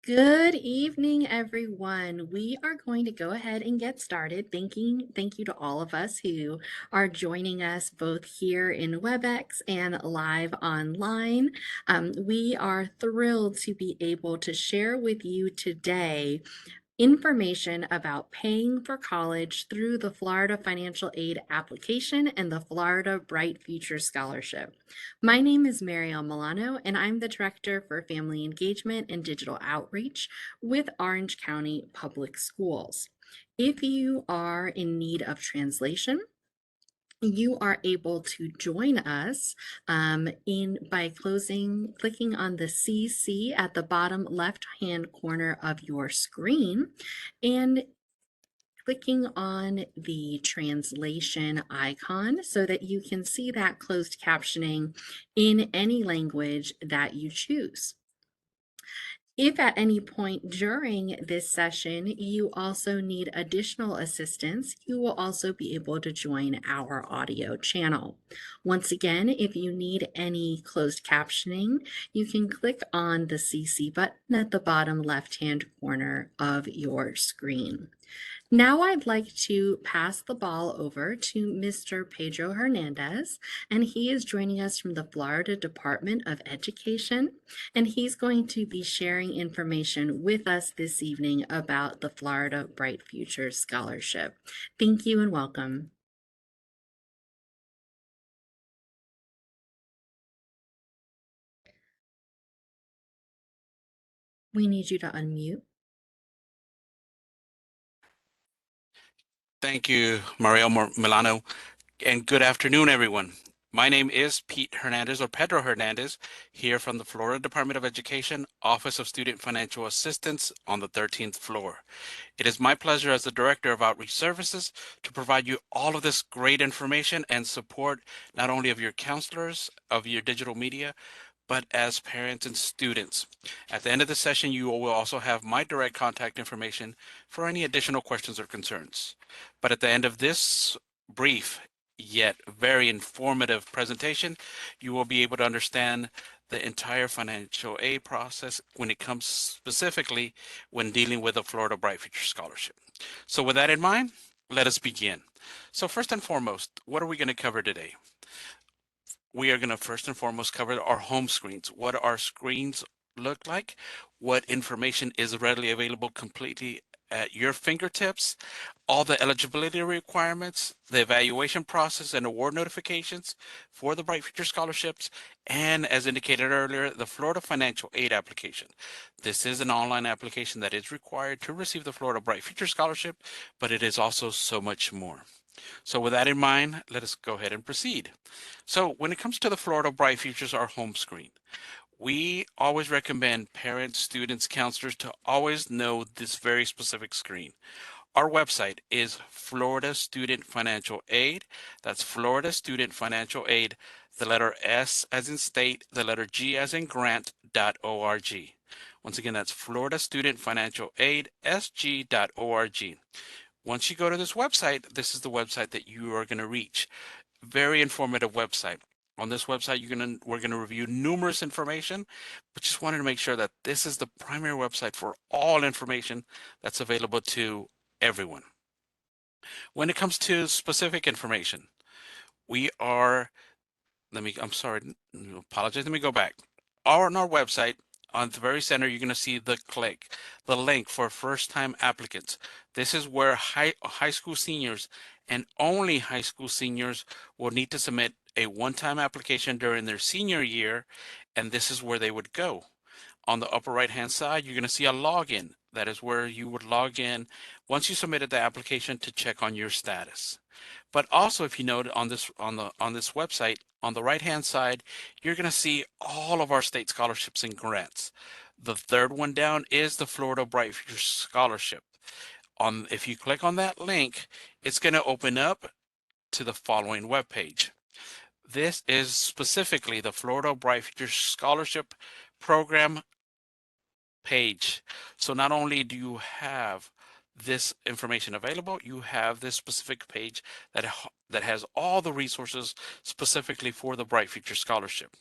Good evening, everyone. We are going to go ahead and get started. Thank you to all of us who are joining us both here in WebEx and live online. We are thrilled to be able to share with you today information about paying for college through the Florida Financial Aid application and the Florida Bright Future Scholarship. My name is Mariel Milano, and I'm the Director for Family Engagement and Digital Outreach with Orange County Public Schools. If you are in need of translation, you are able to join us in by clicking on the CC at the bottom left-hand corner of your screen and clicking on the translation icon so that you can see that closed captioning in any language that you choose. If at any point during this session you also need additional assistance, you will also be able to join our audio channel. Once again, if you need any closed captioning, you can click on the CC button at the bottom left-hand corner of your screen. Now I'd like to pass the ball over to Mr. Pedro Hernandez, and he is joining us from the Florida Department of Education, and he's going to be sharing information with us this evening about the Florida Bright Futures Scholarship. Thank you and welcome. We need you to unmute. Thank you, Mariel Milano, and good afternoon, everyone. My name is Pete Hernandez, or Pedro Hernandez, here from the Florida Department of Education, Office of Student Financial Assistance on the 13th floor. It is my pleasure as the Director of Outreach Services to provide you all of this great information and support, not only of your counselors, of your digital media, but as parents and students. At the end of the session, you will also have my direct contact information for any additional questions or concerns. But at the end of this brief yet very informative presentation, you will be able to understand the entire financial aid process when it comes specifically when dealing with the Florida Bright Future Scholarship. So with that in mind, let us begin. So first and foremost, what are we going to cover today? We are going to first and foremost cover our home screens. What our screens look like, what information is readily available completely at your fingertips, all the eligibility requirements, the evaluation process and award notifications for the Bright Future Scholarships, and as indicated earlier, the Florida Financial Aid application. This is an online application that is required to receive the Florida Bright Future Scholarship, but it is also so much more. So with that in mind, let us go ahead and proceed. So when it comes to the Florida Bright Futures, our home screen, we always recommend parents, students, counselors to always know this very specific screen. Our website is Florida Student Financial Aid. That's Florida Student Financial Aid, the letter S as in state, the letter G as in grant.org. Once again, that's Florida Student Financial Aid, sg.org. Once you go to this website, this is the website that you are going to reach. Very informative website. On this website, we're going to review numerous information, but just wanted to make sure that this is the primary website for all information that's available to everyone. When it comes to specific information, I'm sorry, apologize, let me go back. On our website, on the very center, you're going to see the link for first-time applicants. This is where high school seniors and only high school seniors will need to submit a one-time application during their senior year, and this is where they would go. On the upper right-hand side, you're going to see a login. That is where you would log in once you submitted the application to check on your status. But also, if you note on this website, on the right-hand side, you're going to see all of our state scholarships and grants. The third one down is the Florida Bright Future Scholarship. If you click on that link, it's going to open up to the following webpage. This is specifically the Florida Bright Future Scholarship Program page. So not only do you have this information available, you have this specific page that has all the resources specifically for the Bright Future Scholarship.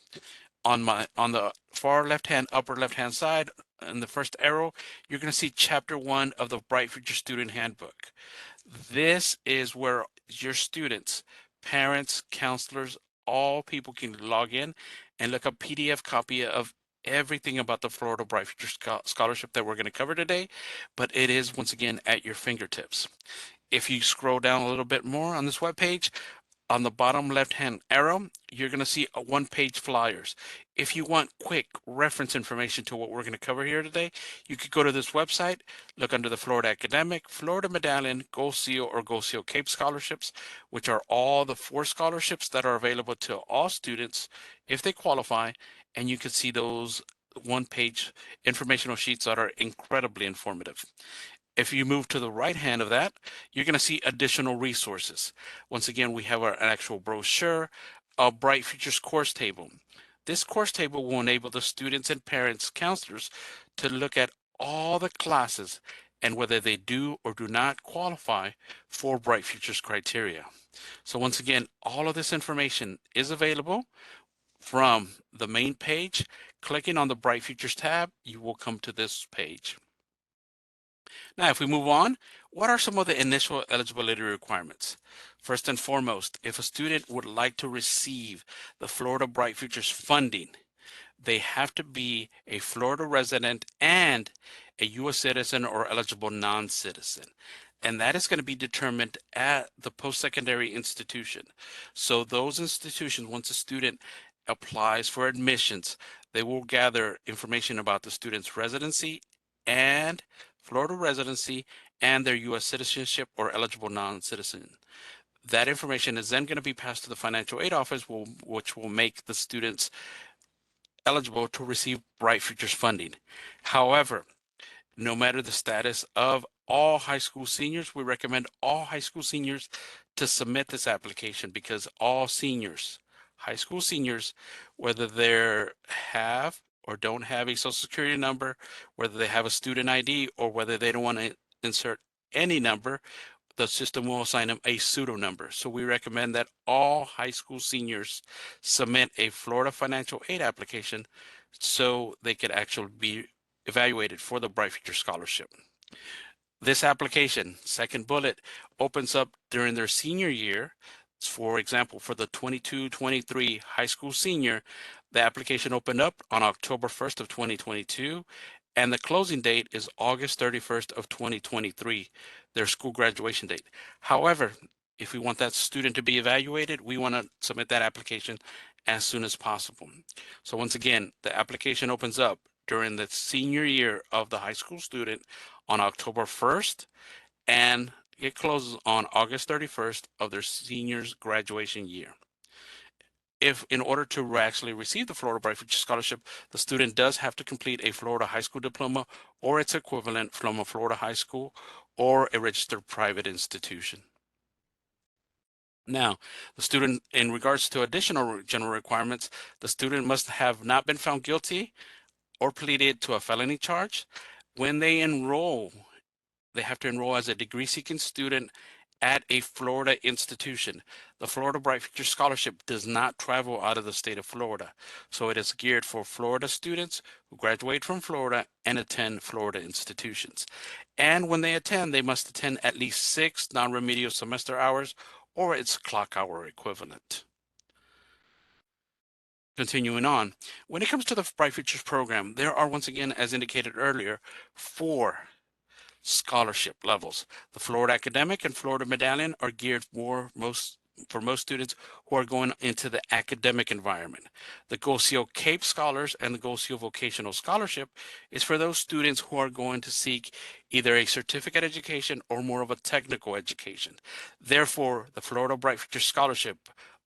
On the far upper left hand side, in the first arrow, you're going to see Chapter 1 of the Bright Future Student Handbook. This is where your students, parents, counselors, all people can log in and look up PDF copy of everything about the Florida Bright Future Scholarship that we're going to cover today, but it is once again at your fingertips. If you scroll down a little bit more on this webpage, on the bottom left-hand arrow, you're going to see a one-page flyers. If you want quick reference information to what we're going to cover here today, you could go to this website, look under the Florida Academic, Florida Medallion, Gold Seal, or Gold Seal Cape scholarships, which are all the 4 scholarships that are available to all students if they qualify, and you can see those one-page informational sheets that are incredibly informative. If you move to the right hand of that, you're going to see additional resources. Once again, we have an actual brochure, a Bright Futures course table. This course table will enable the students and parents, counselors to look at all the classes and whether they do or do not qualify for Bright Futures criteria. So once again, all of this information is available from the main page. Clicking on the Bright Futures tab, you will come to this page. Now, if we move on, what are some of the initial eligibility requirements? First and foremost, if a student would like to receive the Florida Bright Futures funding, they have to be a Florida resident and a U.S. citizen or eligible non-citizen. And that is going to be determined at the post-secondary institution. So those institutions, once a student applies for admissions, they will gather information about the student's residency and Florida residency and their U.S. citizenship or eligible non-citizen. That information is then going to be passed to the financial aid office, which will make the students eligible to receive Bright Futures funding. However, no matter the status of all high school seniors, we recommend all high school seniors to submit this application because all seniors, high school seniors, whether they have or don't have a social security number, whether they have a student ID, or whether they don't want to insert any number, the system will assign them a pseudo number. So we recommend that all high school seniors submit a Florida financial aid application so they could actually be evaluated for the Bright Future Scholarship. This application, second bullet, opens up during their senior year. For example, for the 22-23 high school senior, the application opened up on October 1st of 2022, and the closing date is August 31st of 2023, their school graduation date. However, if we want that student to be evaluated, we want to submit that application as soon as possible. So once again, the application opens up during the senior year of the high school student on October 1st, and it closes on August 31st of their senior's graduation year. If in order to actually receive the Florida Bright Future Scholarship, the student does have to complete a Florida high school diploma or its equivalent from a Florida high school or a registered private institution. Now, the student, in regards to additional general requirements, the student must have not been found guilty or pleaded to a felony charge. When they enroll, they have to enroll as a degree-seeking student at a Florida institution. The Florida Bright Future Scholarship does not travel out of the state of Florida, so it is geared for Florida students who graduate from Florida and attend Florida institutions. And when they attend, they must attend at least 6 non-remedial semester hours or its clock hour equivalent. Continuing on, when it comes to the Bright Futures program, there are, once again, as indicated earlier, 4 scholarship levels. The Florida Academic and Florida Medallion are geared for most students who are going into the academic environment. The Gold Seal Cape Scholars and the Gold Seal Vocational Scholarship is for those students who are going to seek either a certificate education or more of a technical education. Therefore, the Florida Bright Future Scholarship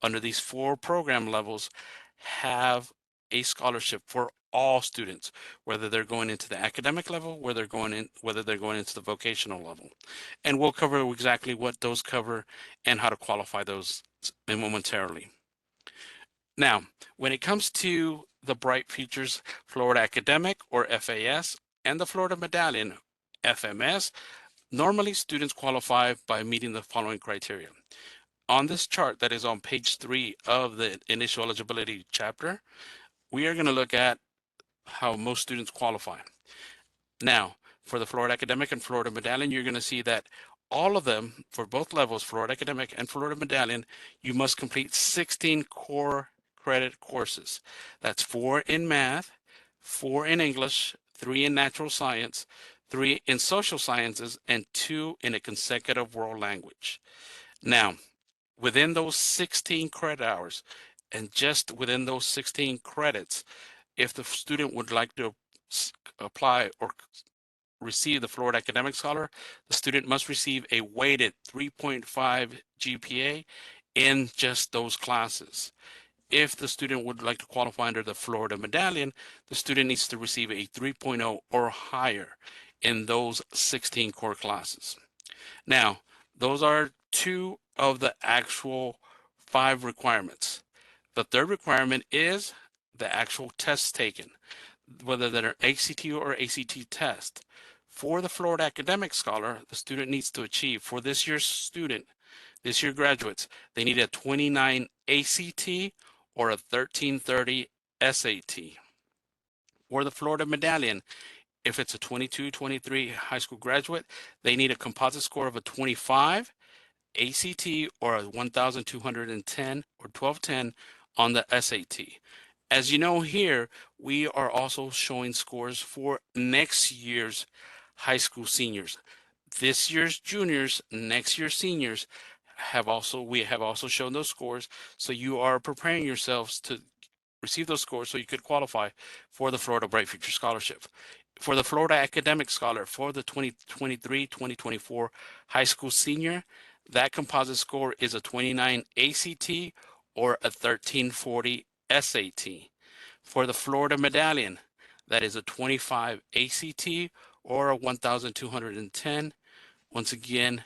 under these 4 program levels have a scholarship for all students, whether they're going into the academic level, whether they're going into the vocational level. And we'll cover exactly what those cover and how to qualify those momentarily. Now, when it comes to the Bright Futures Florida Academic or FAS and the Florida Medallion FMS, normally students qualify by meeting the following criteria. On this chart that is on page 3 of the initial eligibility chapter, we are going to look at how most students qualify. Now, for the Florida Academic and Florida Medallion, you're going to see that all of them, for both levels, Florida Academic and Florida Medallion, you must complete 16 core credit courses. That's 4 in math, 4 in English, 3 in natural science, 3 in social sciences, and 2 in a consecutive world language. Now, within those 16 credit hours, and just within those 16 credits, if the student would like to apply or receive the Florida Academic Scholar, the student must receive a weighted 3.5 GPA in just those classes. If the student would like to qualify under the Florida Medallion, the student needs to receive a 3.0 or higher in those 16 core classes. Now, those are 2 of the actual 5 requirements. The third requirement is the actual tests taken, whether they're ACT or ACT test. For the Florida Academic Scholar, the student needs to achieve, for this year's student, this year graduates, they need a 29 ACT or a 1330 SAT. For the Florida Medallion, if it's a 22-23 high school graduate, they need a composite score of a 25 ACT or a 1,210 or 1210 on the SAT. As you know here, we are also showing scores for next year's high school seniors. This year's juniors, next year's seniors we have also shown those scores. So you are preparing yourselves to receive those scores so you could qualify for the Florida Bright Future Scholarship. For the Florida Academic Scholar for the 2023-2024 high school senior, that composite score is a 29 ACT or a 1340 SAT. For the Florida Medallion, that is a 25 ACT or a 1,210. Once again,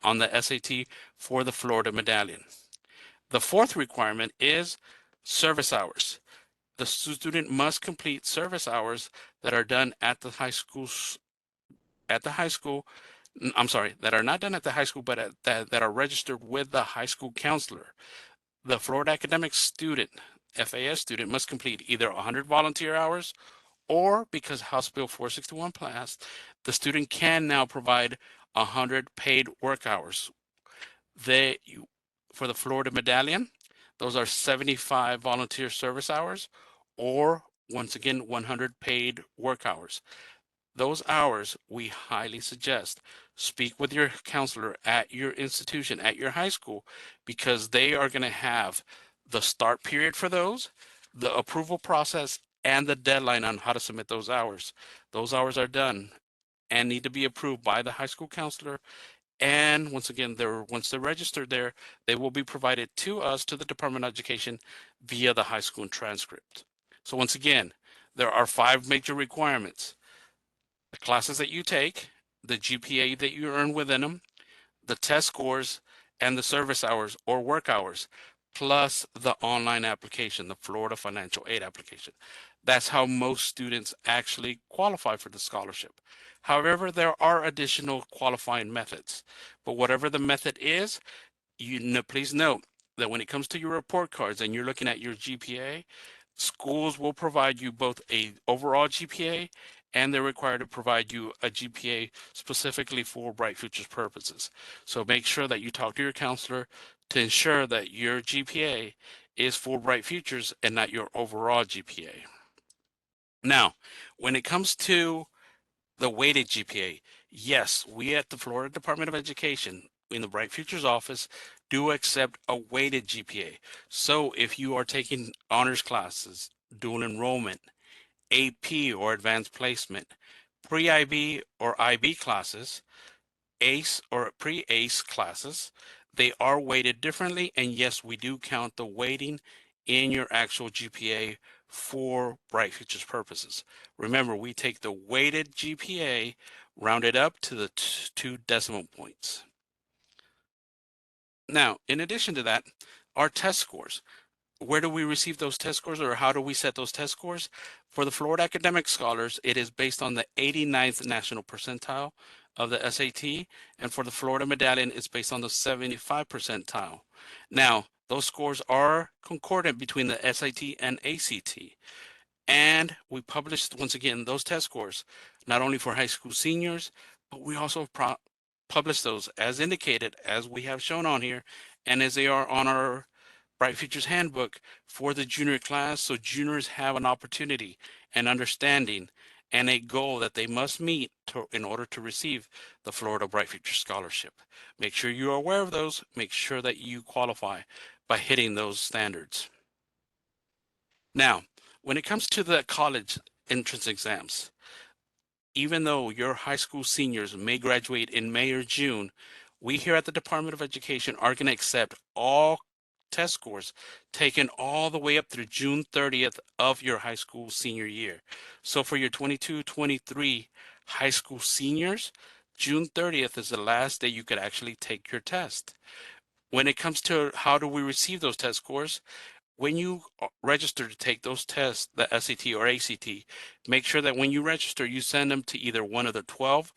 on the SAT for the Florida Medallion. The fourth requirement is service hours. The student must complete service hours that are done at the high school, that are not done at the high school, but that are registered with the high school counselor. The Florida Academic student, FAS student, must complete either 100 volunteer hours, or because House Bill 461 passed, the student can now provide 100 paid work hours. For the Florida Medallion, those are 75 volunteer service hours, or once again, 100 paid work hours. Those hours, we highly suggest speak with your counselor at your institution, at your high school, because they are going to have the start period for those, the approval process, and the deadline on how to submit those hours. Those hours are done and need to be approved by the high school counselor. And once again, once they're registered there, they will be provided to us, to the Department of Education, via the high school transcript. So once again, there are 5 major requirements: the classes that you take, the GPA that you earn within them, the test scores, and the service hours or work hours, plus the online application, the Florida Financial Aid application. That's how most students actually qualify for the scholarship. However, there are additional qualifying methods, but whatever the method is, please note that when it comes to your report cards and you're looking at your GPA, schools will provide you both a overall GPA, and they're required to provide you a GPA specifically for Bright Futures purposes. So make sure that you talk to your counselor to ensure that your GPA is for Bright Futures and not your overall GPA. Now, when it comes to the weighted GPA, yes, we at the Florida Department of Education in the Bright Futures office do accept a weighted GPA. So if you are taking honors classes, dual enrollment, AP or advanced placement, pre-IB or IB classes, ACE or pre-ACE classes, they are weighted differently. And yes, we do count the weighting in your actual GPA for Bright Futures purposes. Remember, we take the weighted GPA, rounded up to the 2 decimal points. Now, in addition to that, our test scores. Where do we receive those test scores, or how do we set those test scores? For the Florida Academic Scholars, it is based on the 89th national percentile of the SAT, and for the Florida Medallion, it's based on the 75 percentile. Now, those scores are concordant between the SAT and ACT. And we published, once again, those test scores, not only for high school seniors, but we also publish those as indicated, as we have shown on here, and as they are on our Bright Futures Handbook for the junior class. So juniors have an opportunity and understanding and a goal that they must meet in order to receive the Florida Bright Future Scholarship. Make sure you're aware of those. Make sure that you qualify by hitting those standards. Now, when it comes to the college entrance exams, even though your high school seniors may graduate in May or June, we here at the Department of Education are going to accept all test scores taken all the way up through June 30th of your high school senior year. So for your 22-23 high school seniors, June 30th is the last day you could actually take your test. When it comes to how do we receive those test scores, when you register to take those tests, the SAT or ACT, make sure that when you register, you send them to either one of the 12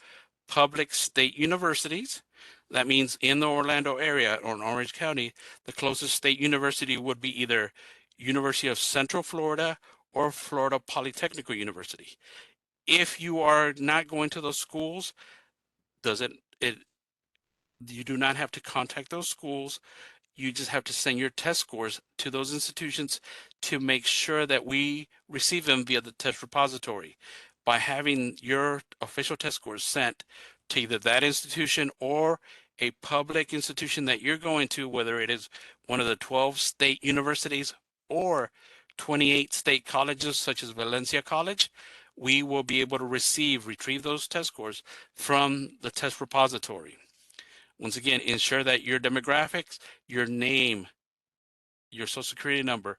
public state universities. That means in the Orlando area or in Orange County, the closest state university would be either University of Central Florida or Florida Polytechnical University. If you are not going to those schools, you do not have to contact those schools. You just have to send your test scores to those institutions to make sure that we receive them via the test repository. By having your official test scores sent to either that institution or a public institution that you're going to, whether it is one of the 12 state universities or 28 state colleges such as Valencia College, we will be able to retrieve those test scores from the test repository. Once again, ensure that your demographics, your name, your social security number,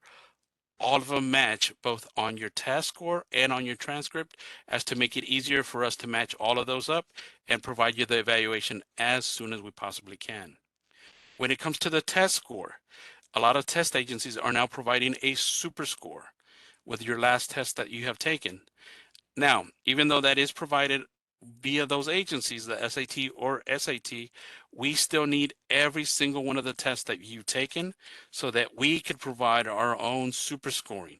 all of them match both on your test score and on your transcript, as to make it easier for us to match all of those up and provide you the evaluation as soon as we possibly can. When it comes to the test score, a lot of test agencies are now providing a super score with your last test that you have taken. Now, even though that is provided via those agencies, the SAT or SAT, we still need every single one of the tests that you've taken so that we could provide our own super scoring.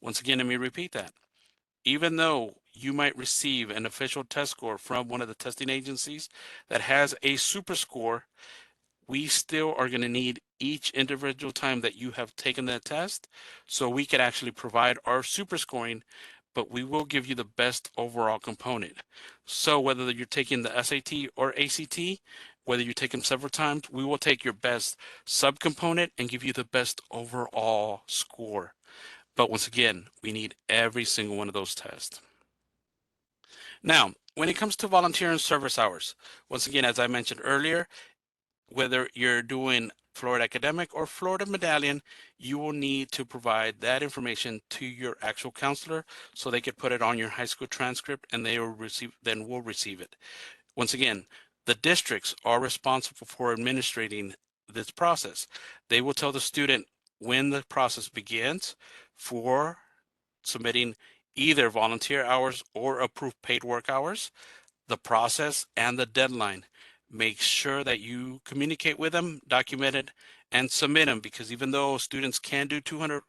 Once again, let me repeat that. Even though you might receive an official test score from one of the testing agencies that has a super score, we still are going to need each individual time that you have taken that test so we could actually provide our super scoring, but we will give you the best overall component. So whether you're taking the SAT or ACT, whether you take them several times, we will take your best subcomponent and give you the best overall score. But once again, we need every single one of those tests. Now, when it comes to volunteer and service hours, once again, as I mentioned earlier, whether you're doing Florida Academic or Florida Medallion, you will need to provide that information to your actual counselor so they could put it on your high school transcript and they will receive it. Once again, the districts are responsible for administrating this process. They will tell the student when the process begins for submitting either volunteer hours or approved paid work hours, the process, and the deadline. Make sure that you communicate with them, document it, and submit them, because even though students can do 200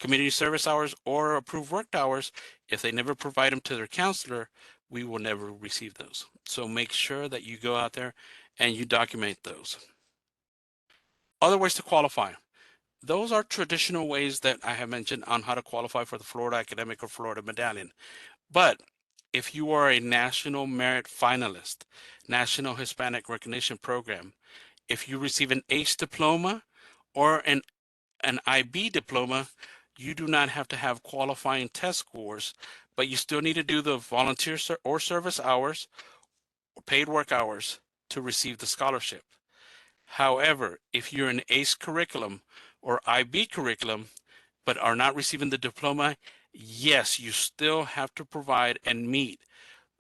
community service hours or approved work hours, if they never provide them to their counselor, we will never receive those. So make sure that you go out there and you document those. Other ways to qualify. Those are traditional ways that I have mentioned on how to qualify for the Florida Academic or Florida Medallion. But if you are a National Merit Finalist, National Hispanic Recognition Program, if you receive an ACE diploma or an IB diploma, you do not have to have qualifying test scores, but you still need to do the volunteer or service hours or paid work hours to receive the scholarship. However, if you're an ACE curriculum or IB curriculum, but are not receiving the diploma, yes, you still have to provide and meet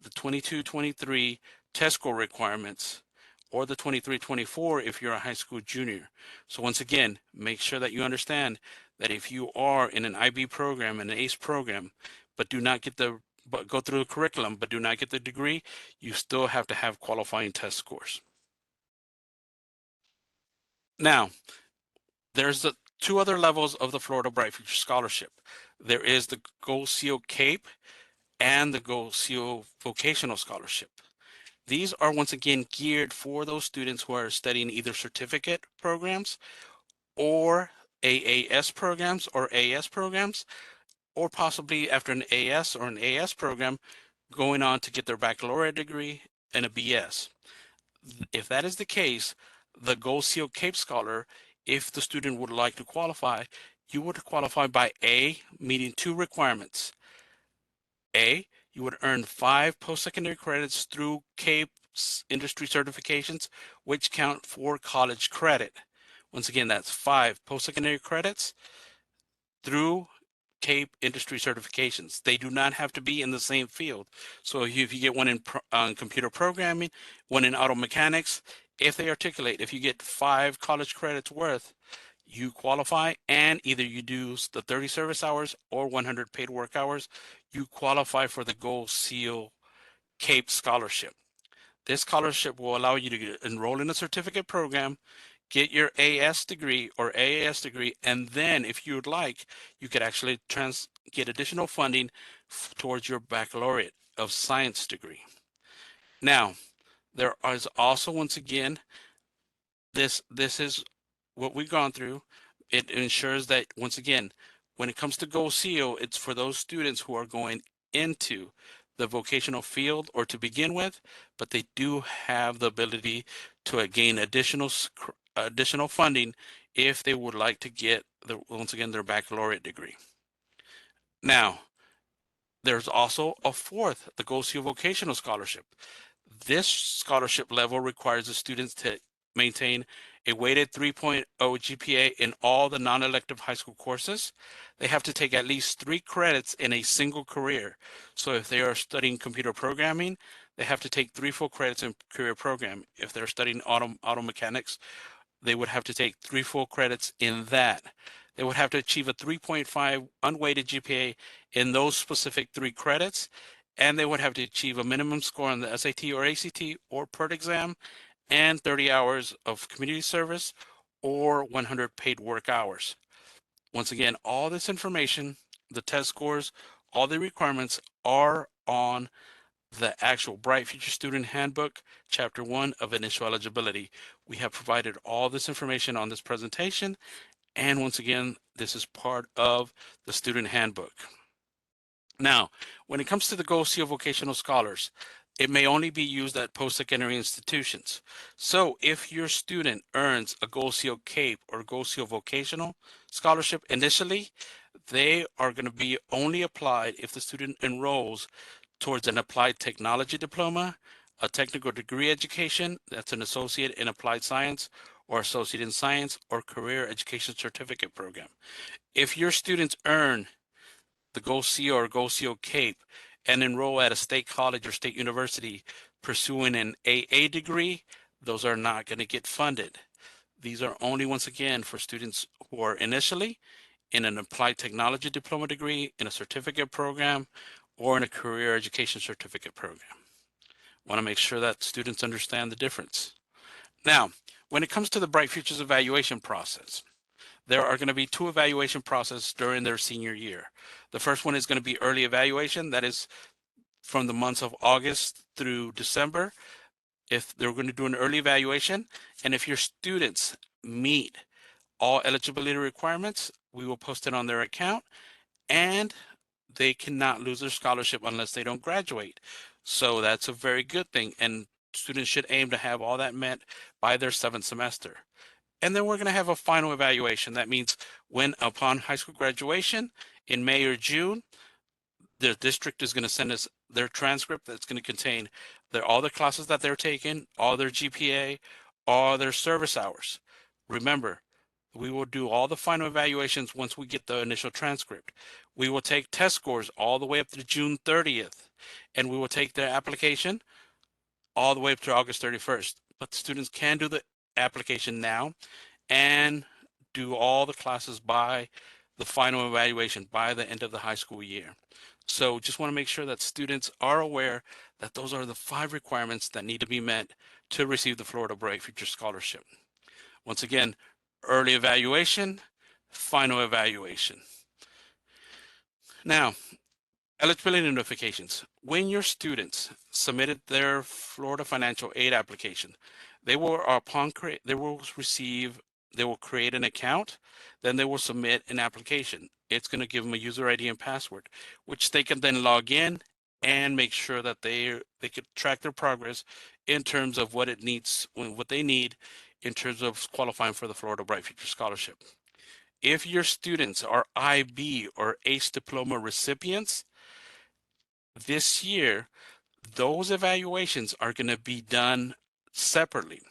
the 22-23 test score requirements, or the 23-24 if you're a high school junior. So once again, make sure that you understand that if you are in an IB program, an ACE program, but go through the curriculum, but do not get the degree, you still have to have qualifying test scores. Now, there's the two other levels of the Florida Bright Future Scholarship. There is the GoSeo CAPE and the GoSeo Vocational Scholarship. These are once again geared for those students who are studying either certificate programs or AAS programs or AS programs, or possibly after an AS or an AS program, going on to get their baccalaureate degree and a BS. If that is the case, the GoSeo CAPE Scholar, if the student would like to qualify, you would qualify by A, meeting two requirements. A, you would earn 5 post-secondary credits through CAPE's industry certifications, which count for college credit. Once again, that's 5 post-secondary credits through CAPE industry certifications. They do not have to be in the same field. So if you get one in computer programming, one in auto mechanics, if they articulate, if you get 5 college credits worth, you qualify, and either you do the 30 service hours or 100 paid work hours, you qualify for the GoSeo CAPE scholarship. This scholarship will allow you to enroll in a certificate program, get your AS degree or AAS degree, and then if you would like, you could actually get additional funding towards your baccalaureate of science degree. Now, there is also, once again, this is what we've gone through. It ensures that, once again, when it comes to GoSeo, it's for those students who are going into the vocational field or to begin with, but they do have the ability to gain additional funding if they would like to get once again their baccalaureate degree. Now, there's also a fourth, the GoSeo Vocational Scholarship. This scholarship level requires the students to maintain a weighted 3.0 GPA in all the non-elective high school courses. They have to take at least 3 credits in a single career. So if they are studying computer programming, they have to take 3 full credits in career program. If they're studying auto mechanics, they would have to take 3 full credits in that. They would have to achieve a 3.5 unweighted GPA in those specific 3 credits, and they would have to achieve a minimum score on the SAT or ACT or PERT exam, and 30 hours of community service or 100 paid work hours. Once again, all this information, the test scores, all the requirements are on the actual Bright Future Student Handbook, Chapter 1 of Initial Eligibility. We have provided all this information on this presentation, and once again, this is part of the Student Handbook. Now, when it comes to the GoSeo Vocational Scholars, it may only be used at post-secondary institutions. So if your student earns a GoSeo CAPE or GoSeo Vocational Scholarship initially, they are going to be only applied if the student enrolls towards an applied technology diploma, a technical degree education that's an associate in applied science or associate in science or career education certificate program. If your students earn the GoSeo or GoSeo CAPE and enroll at a state college or state university pursuing an AA degree, those are not going to get funded. These are only, once again, for students who are initially in an applied technology diploma degree, in a certificate program, or in a career education certificate program. Want to make sure that students understand the difference. Now, when it comes to the Bright Futures evaluation process, there are going to be 2 evaluation processes during their senior year. The first one is going to be early evaluation. That is from the months of August through December. If they're going to do an early evaluation, and if your students meet all eligibility requirements, we will post it on their account, and they cannot lose their scholarship unless they don't graduate. So that's a very good thing, and students should aim to have all that met by their 7th semester. And then we're going to have a final evaluation. That means when upon high school graduation in May or June, the district is going to send us their transcript that's going to contain all the classes that they're taking, all their GPA, all their service hours. Remember, we will do all the final evaluations once we get the initial transcript. We will take test scores all the way up to June 30th, and we will take their application all the way up to August 31st. But the students can do the application now and do all the classes by the final evaluation by the end of the high school year. So just want to make sure that students are aware that those are the 5 requirements that need to be met to receive the Florida Bright Future Scholarship. Once again, early evaluation, final evaluation. Now, eligibility notifications. When your students submitted their Florida financial aid application, they will they will create an account, then they will submit an application. It's going to give them a user ID and password, which they can then log in and make sure that they could track their progress in terms of what they need in terms of qualifying for the Florida Bright Future Scholarship. If your students are IB or ACE diploma recipients, this year, those evaluations are going to be done separately.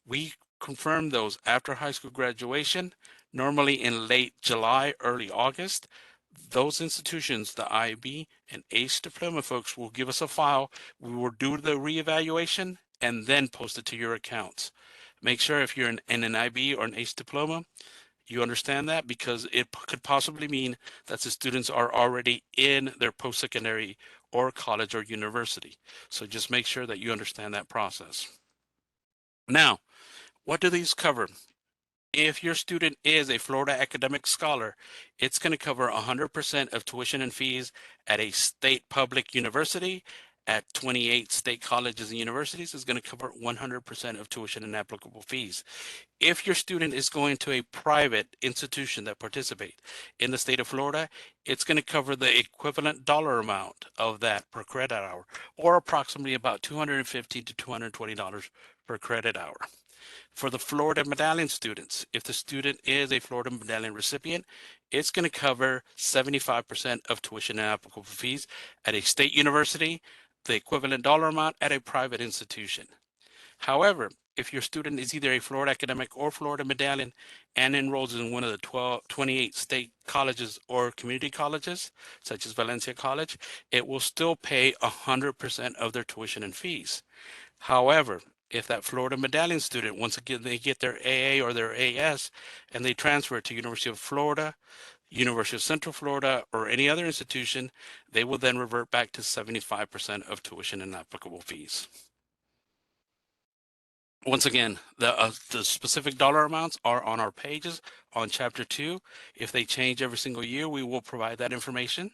We confirm those after high school graduation, normally in late July, early August. Those institutions, the IB and ACE diploma folks, will give us a file. We will do the reevaluation and then post it to your accounts. Make sure if you're in an IB or an ACE diploma, you understand that, because it could possibly mean that the students are already in their post-secondary or college or university. So just make sure that you understand that process. Now, what do these cover? If your student is a Florida Academic Scholar, it's going to cover 100% of tuition and fees at a state public university. At 28 state colleges and universities, is going to cover 100% of tuition and applicable fees. If your student is going to a private institution that participate in the state of Florida, it's going to cover the equivalent dollar amount of that per credit hour, or approximately about $250 to $220 per credit hour. For the Florida Medallion students, if the student is a Florida Medallion recipient, it's going to cover 75% of tuition and applicable fees at a state university, the equivalent dollar amount at a private institution. However, if your student is either a Florida Academic or Florida Medallion and enrolls in one of the 28 state colleges or community colleges, such as Valencia College, it will still pay 100% of their tuition and fees. However, if that Florida Medallion student, once again, they get their AA or their AS and they transfer it to University of Florida, University of Central Florida, or any other institution, they will then revert back to 75% of tuition and applicable fees. Once again, the specific dollar amounts are on our pages on Chapter 2. If they change every single year, we will provide that information.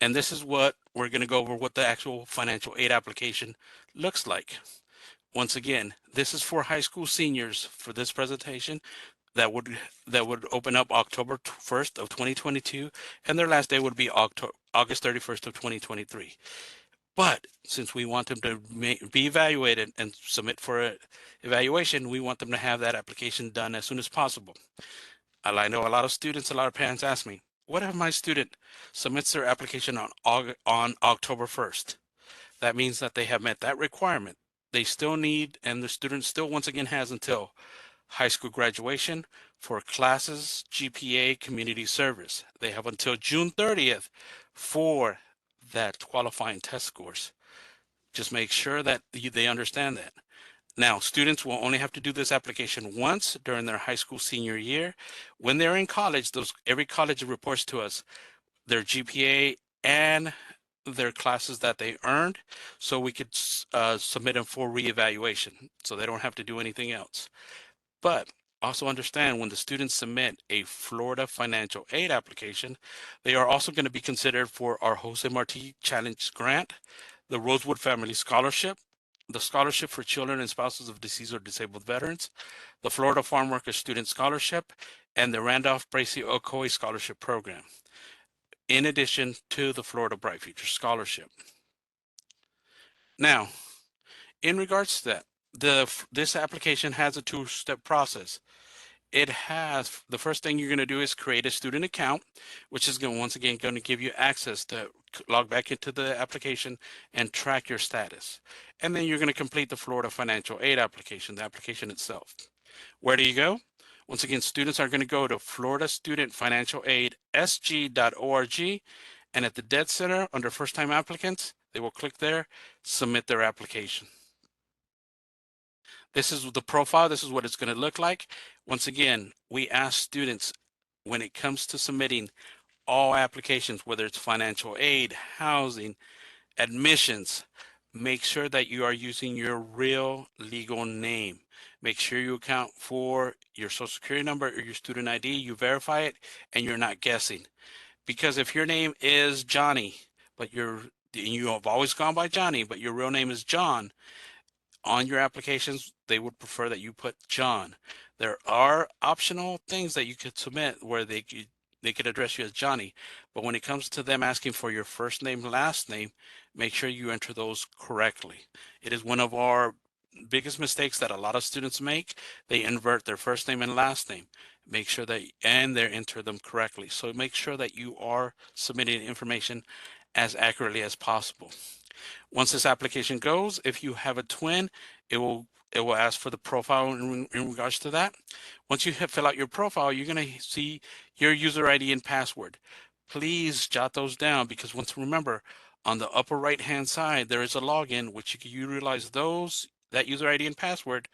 And this is what we're going to go over, what the actual financial aid application looks like. Once again, this is for high school seniors for this presentation that would open up October 1st of 2022, and their last day would be August 31st of 2023. But since we want them to be evaluated and submit for evaluation, we want them to have that application done as soon as possible. I know a lot of students, a lot of parents ask me, what if my student submits their application on October 1st? That means that they have met that requirement. They still need, and the student still once again has until high school graduation for classes, GPA, community service. They have until June 30th for that qualifying test scores. Just make sure that they understand that. Now, students will only have to do this application once during their high school senior year. When they're in college, every college reports to us their GPA and their classes that they earned, so we could submit them for reevaluation, so they don't have to do anything else. But also understand, when the students submit a Florida financial aid application, they are also going to be considered for our Jose Marti Challenge Grant, the Rosewood Family Scholarship, the Scholarship for Children and Spouses of Deceased or Disabled Veterans, the Florida Farm Workers Student Scholarship, and the Randolph Bracy Ocoee Scholarship Program, in addition to the Florida Bright Future Scholarship. Now, in regards to that, this application has a two-step process. It has, the first thing you're going to do is create a student account, which is once again going to give you access to log back into the application and track your status. And then you're going to complete the Florida financial aid application, the application itself. Where do you go? Once again, students are going to go to Florida Student Financial Aid SG.org, and at the Dead Center under first time applicants, they will click there, submit their application. This is the profile. This is what it's going to look like. Once again, we ask students, when it comes to submitting all applications, whether it's financial aid, housing, admissions, make sure that you are using your real legal name. Make sure you account for your social security number or your student ID, you verify it, and you're not guessing. Because if your name is Johnny, but you have always gone by Johnny, but your real name is John, on your applications, they would prefer that you put John. There are optional things that you could submit where they could address you as Johnny, but when it comes to them asking for your first name, last name, make sure you enter those correctly. It is one of our biggest mistakes that a lot of students make. They invert their first name and last name. Make sure that and they enter them correctly. So make sure that you are submitting information as accurately as possible. Once this application goes, if you have a twin, it will ask for the profile in regards to that. Once you fill out your profile, you're going to see your user ID and password. Please jot those down, because remember, on the upper right hand side there is a login which you can utilize that user ID and password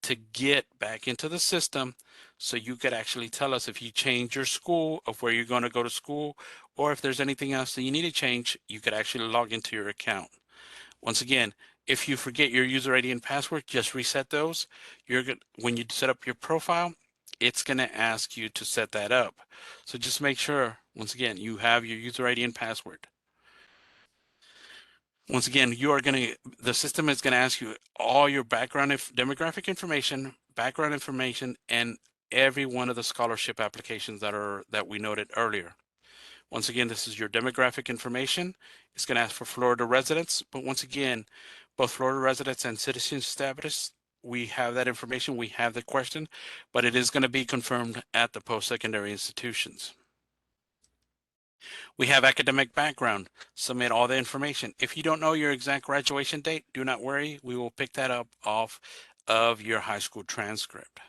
to get back into the system, so you could actually tell us if you change your school, of where you're going to go to school, or if there's anything else that you need to change, you could actually log into your account. Once again, if you forget your user ID and password, just reset those. When you set up your profile, it's going to ask you to set that up. So just make sure, once again, you have your user ID and password. Once again, the system is going to ask you all your demographic information, background information, and every one of the scholarship applications that we noted earlier. Once again, this is your demographic information. It's going to ask for Florida residents, but once again, both Florida residents and citizen status, we have that information, we have the question, but it is going to be confirmed at the post-secondary institutions. We have academic background. Submit all the information. If you don't know your exact graduation date, do not worry. We will pick that up off of your high school transcript.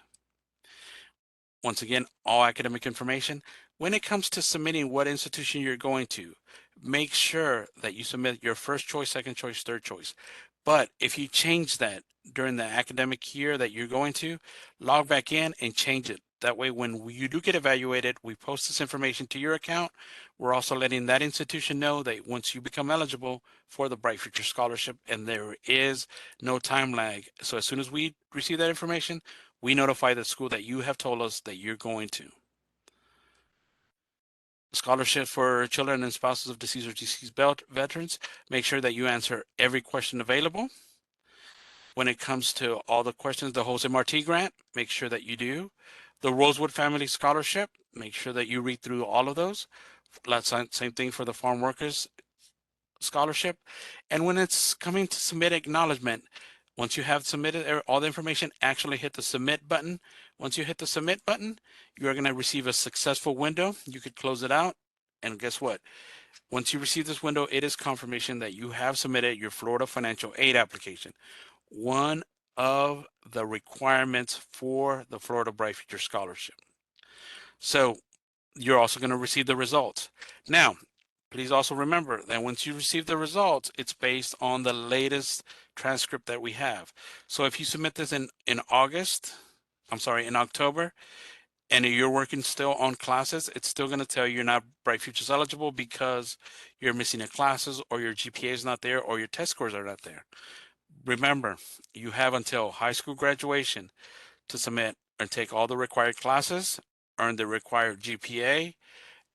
Once again, all academic information. When it comes to submitting what institution you're going to, make sure that you submit your first choice, second choice, third choice. But if you change that during the academic year that you're going to, log back in and change it. That way, when you do get evaluated, we post this information to your account. We're also letting that institution know that once you become eligible for the Bright Future Scholarship, and there is no time lag. So as soon as we receive that information, we notify the school that you have told us that you're going to. Scholarship for children and spouses of deceased or deceased veterans. Make sure that you answer every question available. When it comes to all the questions, the Jose Marti grant, make sure that you do. The Rosewood Family Scholarship, make sure that you read through all of those. Same thing for the Farm Workers Scholarship. And when it's coming to submit acknowledgement, once you have submitted all the information, actually hit the submit button. Once you hit the submit button, you're going to receive a successful window. You could close it out. And guess what? Once you receive this window, it is confirmation that you have submitted your Florida financial aid application. One of the requirements for the Florida Bright Future Scholarship. So you're also going to receive the results. Now, please also remember that once you receive the results, it's based on the latest transcript that we have. So if you submit this in October, and you're working still on classes, it's still going to tell you you're not Bright Futures eligible because you're missing a classes, or your GPA is not there, or your test scores are not there. Remember, you have until high school graduation to submit and take all the required classes, earn the required GPA,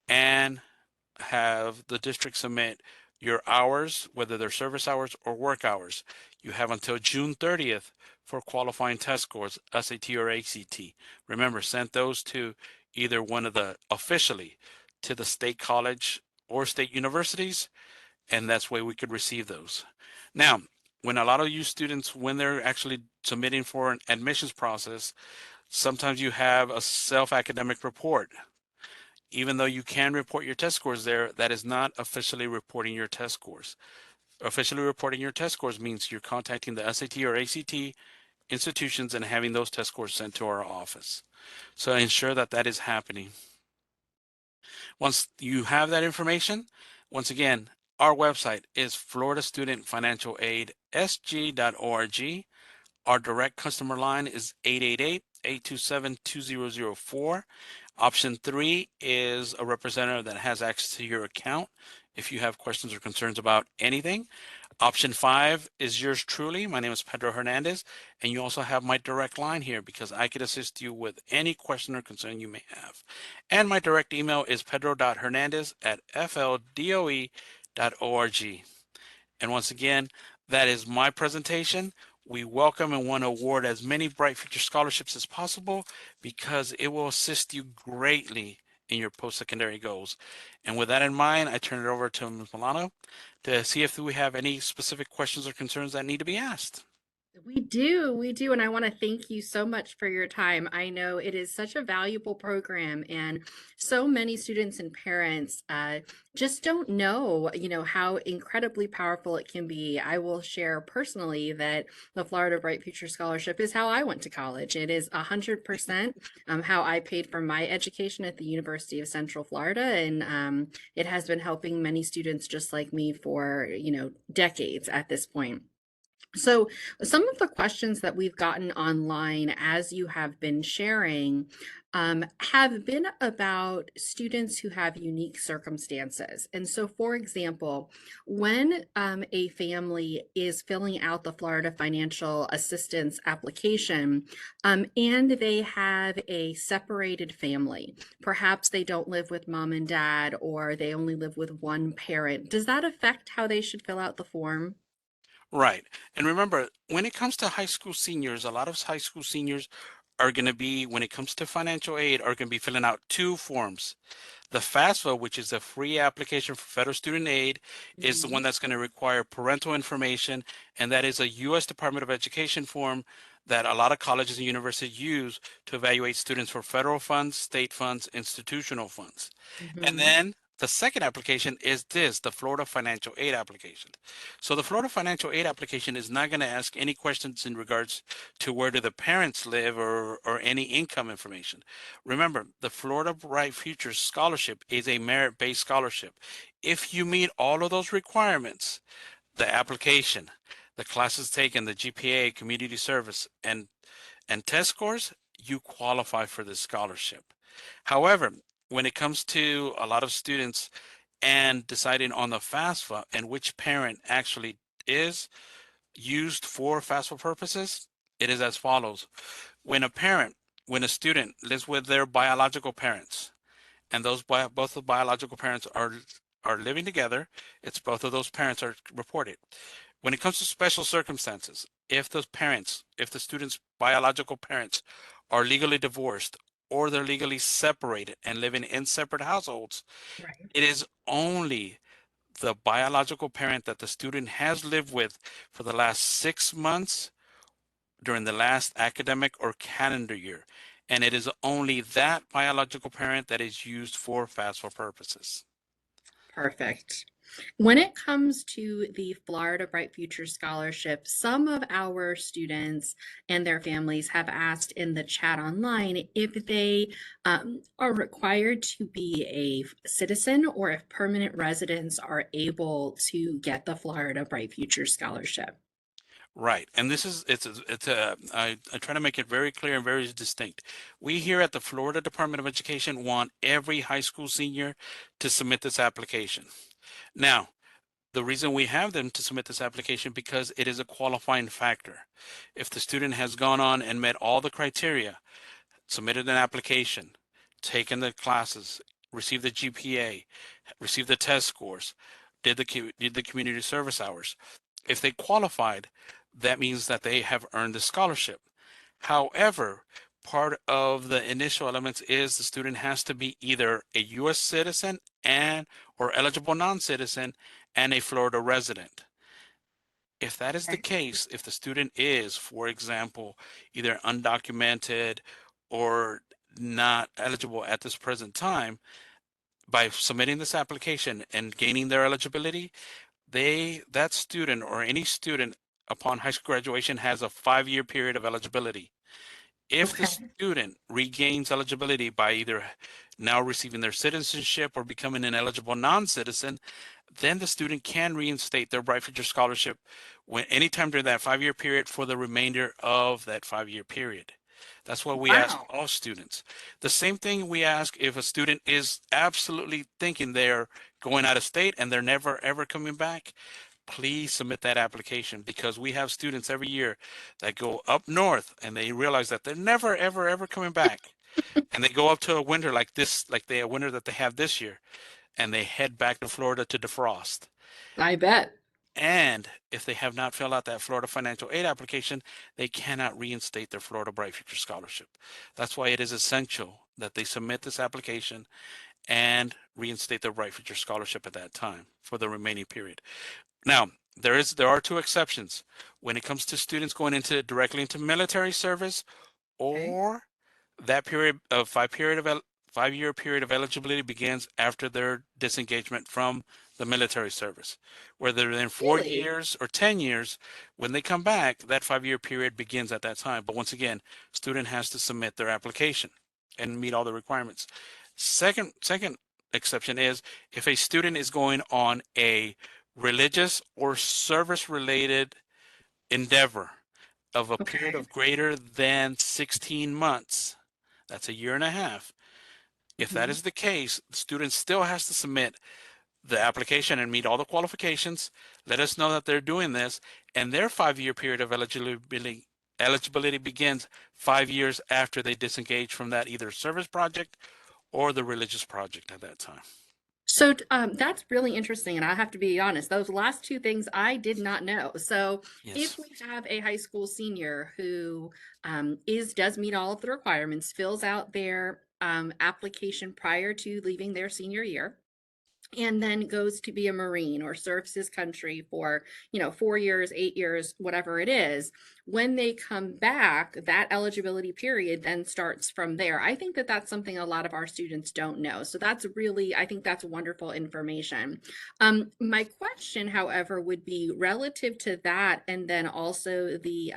and have the district submit your hours, whether they're service hours or work hours. You have until June 30th for qualifying test scores, SAT or ACT. Remember, send those to either one of officially to the state college or state universities, and that's where we could receive those. Now, when a lot of you students, when they're actually submitting for an admissions process, sometimes you have a self-academic report. Even though you can report your test scores there, that is not officially reporting your test scores. Officially reporting your test scores means you're contacting the SAT or ACT institutions and having those test scores sent to our office. So ensure that that is happening. Once you have that information, once again, our website is Florida Student Financial Aid, sg.org. Our direct customer line is 888-827-2004. Option 3 is a representative that has access to your account if you have questions or concerns about anything. Option 5 is yours truly. My name is Pedro Hernandez, and you also have my direct line here because I could assist you with any question or concern you may have. And my direct email is pedro.hernandez@fldoe.org. And once again, that is my presentation. We welcome and want to award as many Bright Future scholarships as possible because it will assist you greatly in your post-secondary goals. And with that in mind, I turn it over to Ms. Milano to see if we have any specific questions or concerns that need to be asked. We do. And I want to thank you so much for your time. I know it is such a valuable program, and so many students and parents just don't know, how incredibly powerful it can be. I will share personally that the Florida Bright Future Scholarship is how I went to college. It is 100% how I paid for my education at the University of Central Florida. And it has been helping many students just like me for, decades at this point. So, some of the questions that we've gotten online as you have been sharing have been about students who have unique circumstances. And so, for example, when a family is filling out the Florida Financial Assistance application and they have a separated family, perhaps they don't live with mom and dad or they only live with one parent, does that affect how they should fill out the form? Right. And remember, when it comes to high school seniors, a lot of high school seniors are going to be, when it comes to financial aid, are going to be filling out two forms. The FAFSA, which is a free application for federal student aid, is the Mhm. one that's going to require parental information, and that is a U.S. Department of Education form that a lot of colleges and universities use to evaluate students for federal funds, state funds, institutional funds. And Mhm. then the second application is this, the Florida Financial Aid application. So the Florida Financial Aid application is not going to ask any questions in regards to where do the parents live or any income information. Remember, the Florida Bright Futures Scholarship is a merit-based scholarship. If you meet all of those requirements, the application, the classes taken, the GPA, community service, and test scores, you qualify for this scholarship. However, when it comes to a lot of students and deciding on the FAFSA and which parent actually is used for FAFSA purposes, it is as follows. When a parent, when a student lives with their biological parents, and both the biological parents are living together, it's both of those parents are reported. When it comes to special circumstances, if the student's biological parents are legally divorced or they're legally separated and living in separate households, Right. it is only the biological parent that the student has lived with for the last 6 months during the last academic or calendar year. And it is only that biological parent that is used for FAFSA purposes. Perfect. When it comes to the Florida Bright Future Scholarship, some of our students and their families have asked in the chat online if they are required to be a citizen or if permanent residents are able to get the Florida Bright Future Scholarship. Right. And this is, I try to make it very clear and very distinct. We here at the Florida Department of Education want every high school senior to submit this application. Now, the reason we have them to submit this application because it is a qualifying factor. If the student has gone on and met all the criteria, submitted an application, taken the classes, received the GPA, received the test scores, did the community service hours. If they qualified, that means that they have earned the scholarship. However, part of the initial elements is the student has to be either a U.S. citizen and or eligible non-citizen and a Florida resident. If that is the Okay. case, if the student is, for example, either undocumented or not eligible at this present time, by submitting this application and gaining their eligibility, that student or any student upon high school graduation has a 5-year period of eligibility. If the Okay. student regains eligibility by either now receiving their citizenship or becoming an eligible non-citizen, then the student can reinstate their Bright Future Scholarship when anytime during that 5-year period for the remainder of that 5-year period. That's what we ask Wow. all students. The same thing we ask if a student is absolutely thinking they're going out of state and they're never ever coming back. please submit that application, because we have students every year that go up north and they realize that they're never, ever, ever coming back. And they go up to a winter like this, like a winter that they have this year, and they head back to Florida to defrost. I bet. And if they have not filled out that Florida financial aid application, they cannot reinstate their Florida Bright Future Scholarship. That's why it is essential that they submit this application and reinstate their Bright Future Scholarship at that time for the remaining period. Now, there are two exceptions when it comes to students going directly into military service, Okay. or that period of 5-year period of eligibility begins after their disengagement from the military service. Whether they're in four Really? years or 10 years, when they come back, that 5-year period begins at that time. But once again, student has to submit their application and meet all the requirements. Second exception is if a student is going on a religious or service related endeavor of a period Okay. of greater than 16 months. That's a year and a half. If that Mhm. is the case, the student still has to submit the application and meet all the qualifications. Let us know that they're doing this, and their 5-year period of eligibility begins 5 years after they disengage from that either service project or the religious project at that time. So, that's really interesting, and I have to be honest, those last 2 things I did not know. So, if Yes. we have a high school senior who, does meet all of the requirements, fills out their, application prior to leaving their senior year, and then goes to be a Marine or serves his country for, 4 years, 8 years, whatever it is. When they come back, that eligibility period then starts from there. I think that that's something a lot of our students don't know. So that's really, I think that's wonderful information. My question, however, would be relative to that, and then also the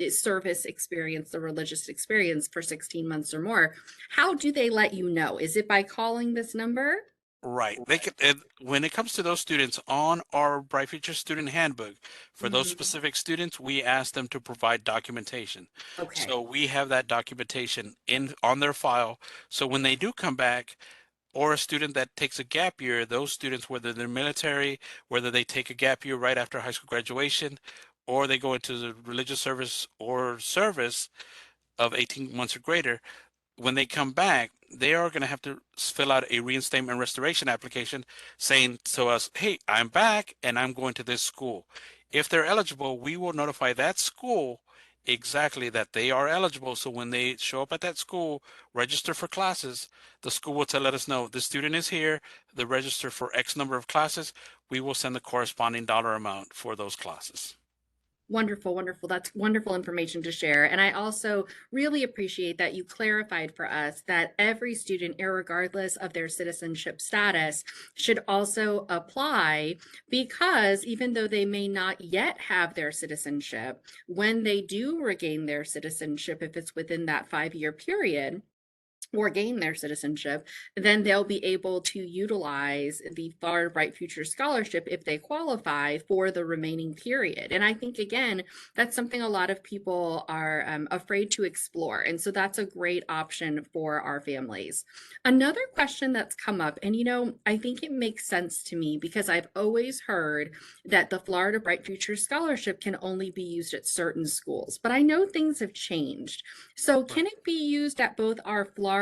service experience, the religious experience for 16 months or more. How do they let you know? Is it by calling this number? Right. They could, when it comes to those students on our Bright Future Student Handbook, for those Mhm. specific students, we ask them to provide documentation. Okay. So we have that documentation in on their file. So when they do come back, or a student that takes a gap year, those students, whether they're military, whether they take a gap year right after high school graduation, or they go into the religious service or service of 18 months or greater, when they come back, they are going to have to fill out a reinstatement restoration application saying to us, hey, I'm back and I'm going to this school. If they're eligible, we will notify that school exactly that they are eligible. So when they show up at that school, register for classes, the school will let us know the student is here, they register for X number of classes. We will send the corresponding dollar amount for those classes. Wonderful, wonderful. That's wonderful information to share. And I also really appreciate that you clarified for us that every student, irregardless of their citizenship status, should also apply, because even though they may not yet have their citizenship, when they do regain their citizenship, if it's within that 5-year period, or gain their citizenship, then they'll be able to utilize the Florida Bright Future Scholarship if they qualify for the remaining period. And I think, again, that's something a lot of people are afraid to explore. And so that's a great option for our families. Another question that's come up, and I think it makes sense to me because I've always heard that the Florida Bright Future Scholarship can only be used at certain schools, but I know things have changed. So can it be used at both our Florida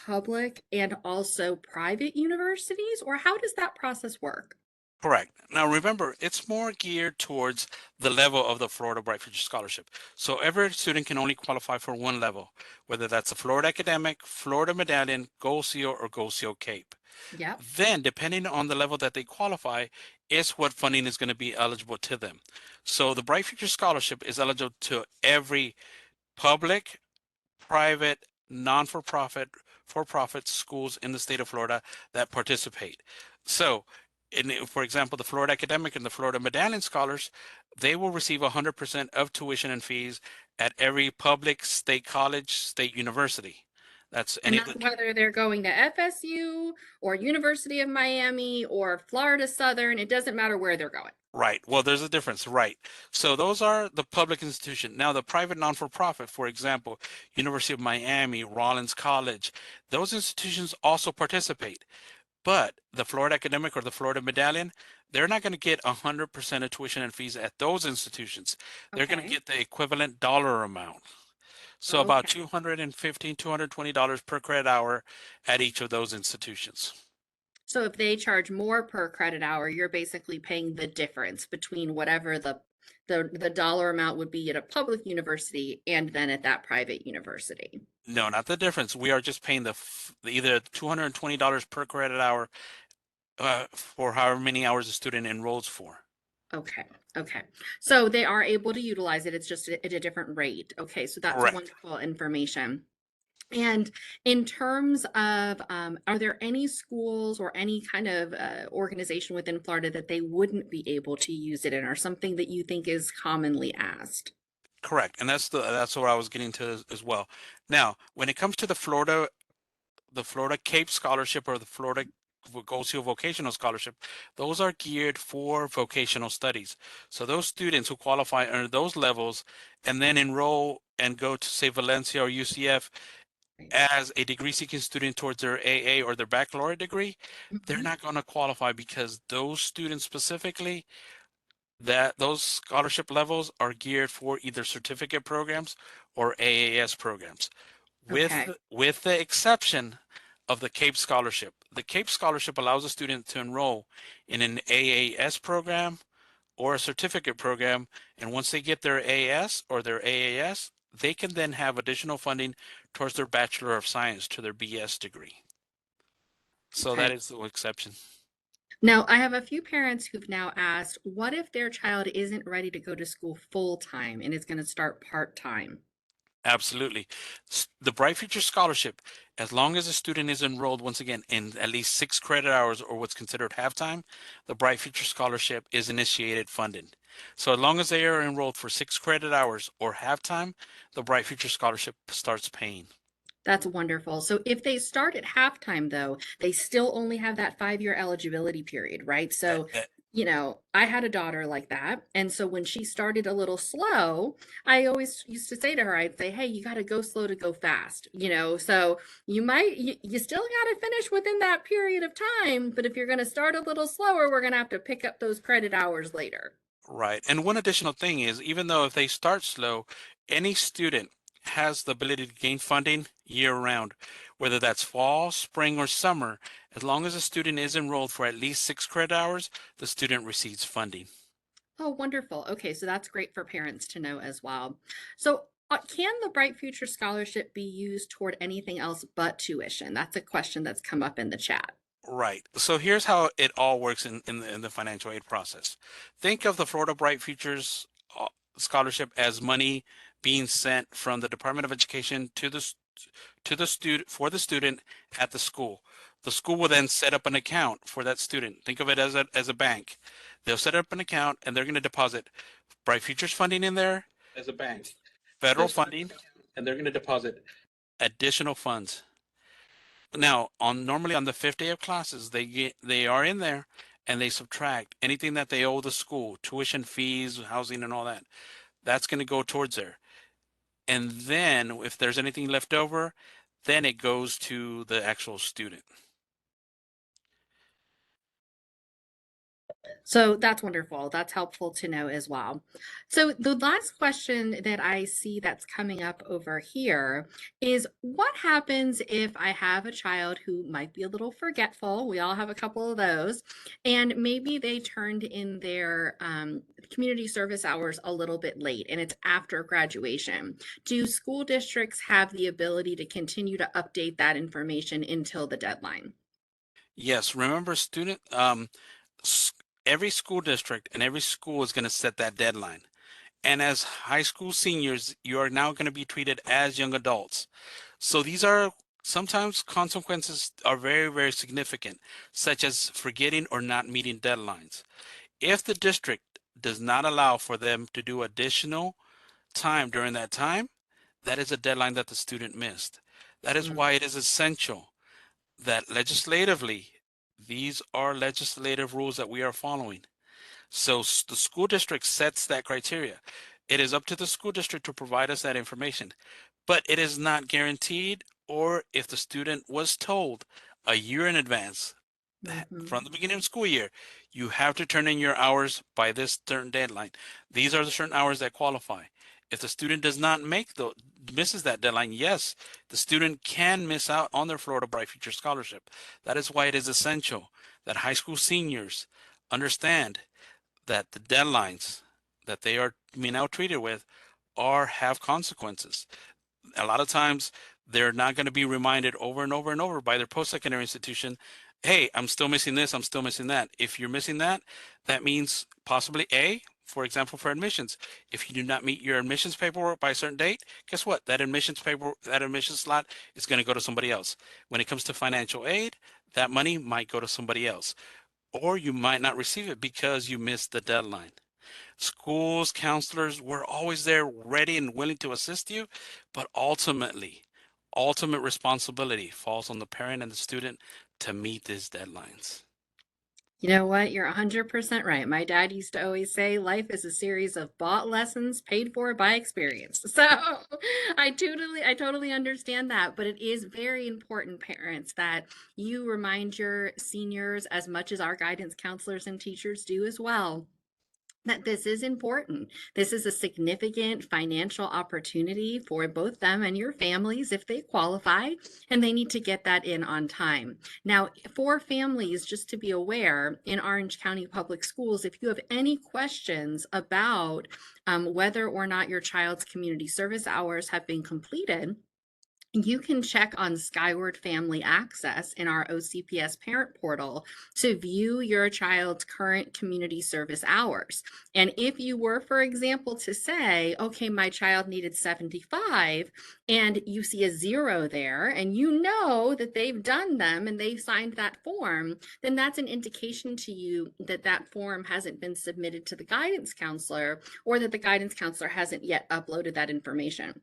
public and also private universities, or how does that process work? Correct. Now remember, it's more geared towards the level of the Florida Bright Future Scholarship. So every student can only qualify for one level, whether that's a Florida Academic, Florida Medallion, Gold Seal, or Gold Seal Cape. Yep. Then, depending on the level that they qualify, is what funding is going to be eligible to them. So the Bright Future Scholarship is eligible to every public, private, non-for-profit, for-profit schools in the state of Florida that participate. So, for example, the Florida Academic and the Florida Medallion Scholars, they will receive 100% of tuition and fees at every public, state college, state university. That's And any of that's the whether they're going to FSU or University of Miami or Florida Southern. It doesn't matter where they're going. right. Well, there's a difference, right? So those are the public institution. Now, the private non-for-profit, for example, University of Miami, Rollins College, those institutions also participate. But the Florida Academic or the Florida Medallion, they're not going to get 100% of tuition and fees at those institutions. They're going to Okay. get the equivalent dollar amount. So about Okay. $215, $220 per credit hour at each of those institutions. So if they charge more per credit hour, you're basically paying the difference between whatever the dollar amount would be at a public university and then at that private university. No, not the difference. We are just paying either $220 per credit hour for however many hours a student enrolls for. Okay, okay. So they are able to utilize it. It's just at a different rate. Okay, so that's Correct. wonderful information. And in terms of, are there any schools or any kind of organization within Florida that they wouldn't be able to use it in, or something that you think is commonly asked? Correct. And that's what I was getting to as well. Now, when it comes to the Florida Cape Scholarship or the Florida Go-Seal Vocational Scholarship, those are geared for vocational studies. So those students who qualify under those levels and then enroll and go to, say, Valencia or UCF Right. as a degree-seeking student towards their AA or their baccalaureate degree, they're Mhm. not going to qualify because those students specifically, that those scholarship levels are geared for either certificate programs or AAS programs, with Okay, with the exception of the Cape Scholarship. The Cape Scholarship allows a student to enroll in an AAS program or a certificate program, and once they get their AS or their AAS, they can then have additional funding towards their Bachelor of Science to their BS degree. So that okay. is the exception. Now, I have a few parents who've now asked, what if their child isn't ready to go to school full time and is going to start part time? Absolutely. The Bright Future Scholarship, as long as a student is enrolled once again in at least 6 credit hours or what's considered half-time, the Bright Future Scholarship is initiated funded. So as long as they are enrolled for 6 credit hours or half-time, the Bright Future Scholarship starts paying. That's wonderful. So if they start at halftime, though, they still only have that 5-year eligibility period, right? That, So, that, I had a daughter like that. And so when she started a little slow, I always used to say to her, I'd say, hey, you got to go slow to go fast, So you still got to finish within that period of time. But if you're going to start a little slower, we're going to have to pick up those credit hours later. right. And one additional thing is, even though if they start slow, any student has the ability to gain funding year round, whether that's fall, spring, or summer. As long as a student is enrolled for at least 6 credit hours, the student receives funding. Oh, wonderful. Okay, so that's great for parents to know as well. So, can the Bright Future Scholarship be used toward anything else but tuition? That's a question that's come up in the chat. Right. So here's how it all works in the financial aid process. Think of the Florida Bright Futures Scholarship as money being sent from the Department of Education to the student for the student at the school. The school will then set up an account for that student. Think of it as a bank. They'll set up an account and they're going to deposit Bright Futures funding in there as a bank, federal funding, and they're going to deposit additional funds. Now, normally on the fifth day of classes, they are in there and they subtract anything that they owe the school, tuition, fees, housing, and all that. That's going to go towards there. And then if there's anything left over, then it goes to the actual student. So that's wonderful. That's helpful to know as well. So the last question that I see that's coming up over here is, what happens if I have a child who might be a little forgetful? We all have a couple of those, and maybe they turned in their community service hours a little bit late and it's after graduation. Do school districts have the ability to continue to update that information until the deadline? Yes, remember s- every school district and every school is going to set that deadline. And as high school seniors, you are now going to be treated as young adults. So these are sometimes consequences are very, very significant, such as forgetting or not meeting deadlines. If the district does not allow for them to do additional time during that time, that is a deadline that the student missed. That is Mm. why it is essential that legislatively, these are legislative rules that we are following. So the school district sets that criteria. It is up to the school district to provide us that information, but it is not guaranteed. Or if the student was told a year in advance, Mhm. from the beginning of the school year, you have to turn in your hours by this certain deadline. These are the certain hours that qualify. If the student does not make the misses that deadline, yes, the student can miss out on their Florida Bright Future Scholarship. That is why it is essential that high school seniors understand that the deadlines that they are being now treated with are have consequences. A lot of times they're not going to be reminded over and over and over by their post-secondary institution, hey, I'm still missing this, I'm still missing that. If you're missing that, that means possibly A, for example, for admissions. If you do not meet your admissions paperwork by a certain date, guess what? That admissions slot is going to go to somebody else. When it comes to financial aid, that money might go to somebody else. Or you might not receive it because you missed the deadline. Schools, counselors, we're always there ready and willing to assist you, but ultimate responsibility falls on the parent and the student to meet these deadlines. You know what? You're 100% right. My dad used to always say life is a series of bought lessons paid for by experience. So I totally understand that, but it is very important, parents, that you remind your seniors as much as our guidance counselors and teachers do as well, that this is important. This is a significant financial opportunity for both them and your families if they qualify, and they need to get that in on time. Now, for families, just to be aware, in Orange County Public Schools, if you have any questions about whether or not your child's community service hours have been completed, you can check on Skyward Family Access in our OCPS parent portal to view your child's current community service hours. And if you were, for example, to say, okay, my child needed 75, and you see a 0 there, and you know that they've done them and they've signed that form, then that's an indication to you that that form hasn't been submitted to the guidance counselor, or that the guidance counselor hasn't yet uploaded that information.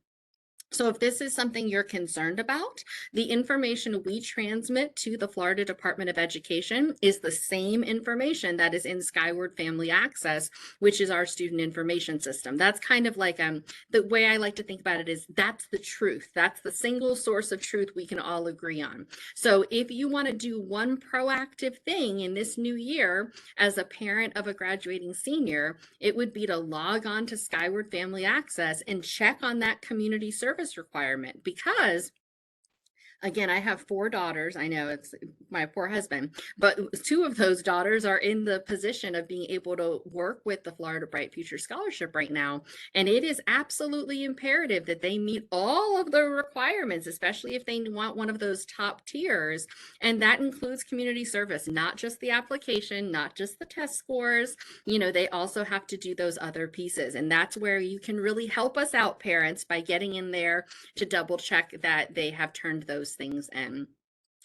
So if this is something you're concerned about, the information we transmit to the Florida Department of Education is the same information that is in Skyward Family Access, which is our student information system. That's kind of like the way I like to think about it is that's the truth. That's the single source of truth we can all agree on. So if you want to do one proactive thing in this new year as a parent of a graduating senior, it would be to log on to Skyward Family Access and check on that community service requirement, because again, I have 4 daughters. I know it's my poor husband, but 2 of those daughters are in the position of being able to work with the Florida Bright Future Scholarship right now. And it is absolutely imperative that they meet all of the requirements, especially if they want one of those top tiers. And that includes community service, not just the application, not just the test scores. They also have to do those other pieces. And that's where you can really help us out, parents, by getting in there to double check that they have turned those things in.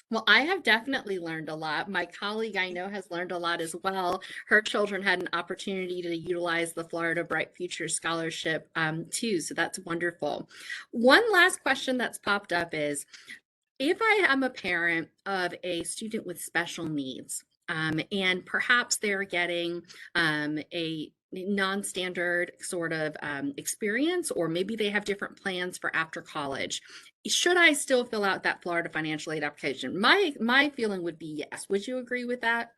Well, I have definitely learned a lot. My colleague I know has learned a lot as well. Her children had an opportunity to utilize the Florida Bright Future Scholarship too, so that's wonderful. One last question that's popped up is, if I am a parent of a student with special needs, and perhaps they're getting a non-standard sort of experience, or maybe they have different plans for after college, should I still fill out that Florida financial aid application? My feeling would be yes. Would you agree with that?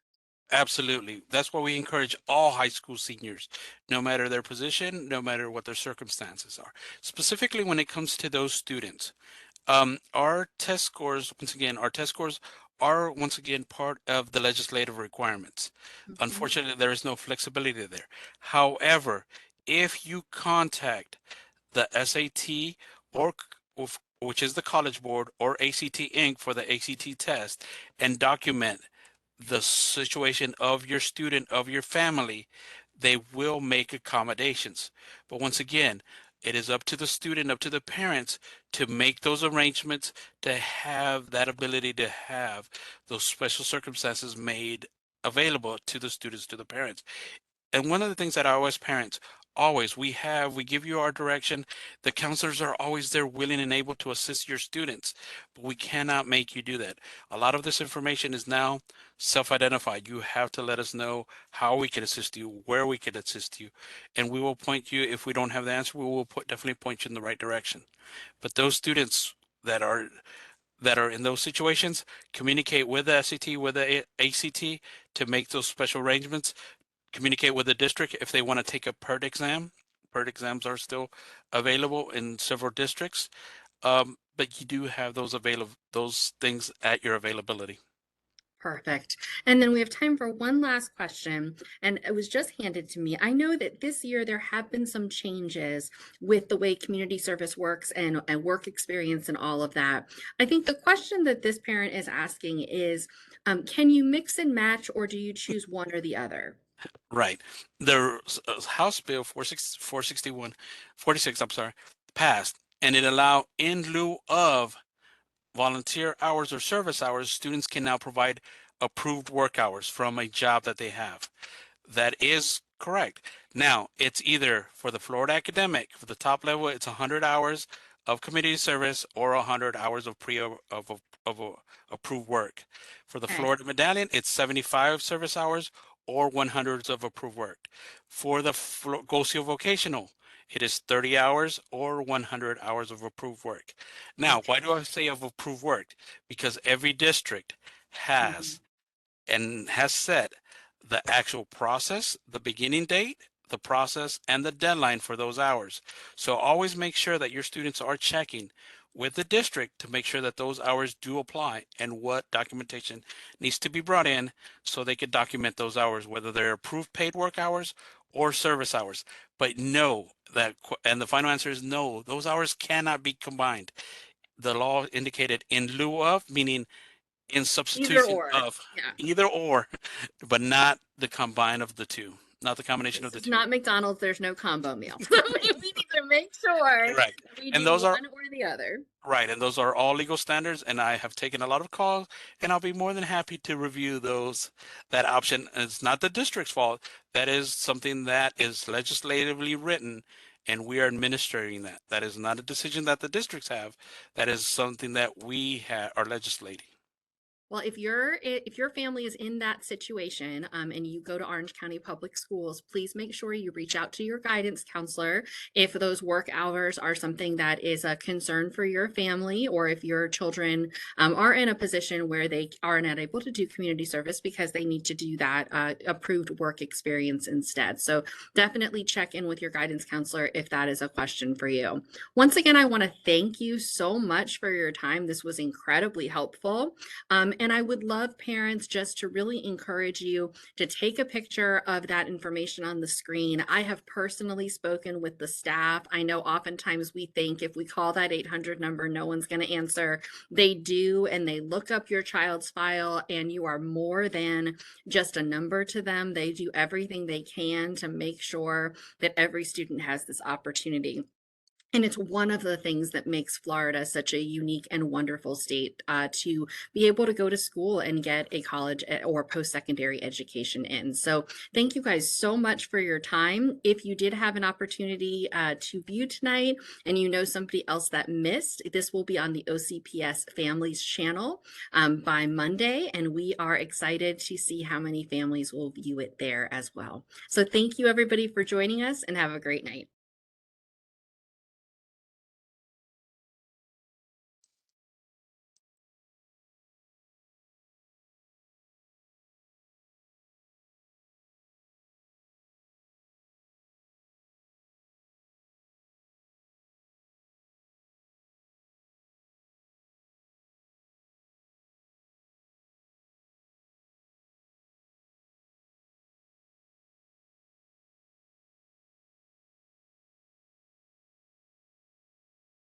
Absolutely. That's why we encourage all high school seniors, no matter their position, no matter what their circumstances are. Specifically, when it comes to those students, our test scores, are once again part of the legislative requirements. Mhm. Unfortunately, there is no flexibility there. However, if you contact the SAT or which is the College Board, or ACT Inc. for the ACT test, and document the situation of your student, of your family, they will make accommodations. But once again, it is up to the student, up to the parents to make those arrangements, to have that ability to have those special circumstances made available to the students, to the parents. And one of the things that I always parents, always, we give you our direction. The counselors are always there willing and able to assist your students, but we cannot make you do that. A lot of this information is now self-identified. You have to let us know how we can assist you, where we can assist you, and we will point you. If we don't have the answer, we will definitely point you in the right direction. But those students that are that are in those situations, communicate with the SCT, with the ACT to make those special arrangements. Communicate with the district if they want to take a PERT exam. PERT exams are still available in several districts, but you do have those things at your availability. Perfect. And then we have time for one last question, and it was just handed to me. I know that this year there have been some changes with the way community service works and work experience and all of that. I think the question that this parent is asking is, can you mix and match, or do you choose one or the other? Right. The House Bill 46, I'm sorry, passed, and it allowed in lieu of volunteer hours or service hours, students can now provide approved work hours from a job that they have. That is correct. Now, it's either for the Florida academic, for the top level, it's 100 hours of community service or 100 hours of approved work. For the Okay. Florida medallion, it's 75 service hours or 100 of approved work. For the Gocio vocational, it is 30 hours or 100 hours of approved work. Now, why do Okay. I say of approved work? Because every district Mhm. has set the actual process, the beginning date, the process, and the deadline for those hours. So always make sure that your students are checking with the district to make sure that those hours do apply and what documentation needs to be brought in so they could document those hours, whether they're approved paid work hours or service hours. But no, and the final answer is no, those hours cannot be combined. The law indicated in lieu of, meaning in Either substitution or. of, Yeah. either or, but not the combine of the two, not the combination of This the is two. not McDonald's. There's no combo meal. So we need to make sure Correct. that we And do those are one or the other. right. And those are all legal standards. And I have taken a lot of calls and I'll be more than happy to review that option. And it's not the district's fault. That is something that is legislatively written and we are administering that. That is not a decision that the districts have. That is something that we are legislating. Well, if your family is in that situation, and you go to Orange County Public Schools, please make sure you reach out to your guidance counselor if those work hours are something that is a concern for your family, or if your children are in a position where they are not able to do community service because they need to do that approved work experience instead. So definitely check in with your guidance counselor if that is a question for you. Once again, I want to thank you so much for your time. This was incredibly helpful. And I would love parents just to really encourage you to take a picture of that information on the screen. I have personally spoken with the staff. I know oftentimes we think if we call that 800 number, no one's going to answer. They do, and they look up your child's file, and you are more than just a number to them. They do everything they can to make sure that every student has this opportunity. And it's one of the things that makes Florida such a unique and wonderful state to be able to go to school and get a college or post-secondary education in. So thank you guys so much for your time. If you did have an opportunity to view tonight and you know somebody else that missed, this will be on the OCPS Families channel by Monday, and we are excited to see how many families will view it there as well. So thank you everybody for joining us, and have a great night.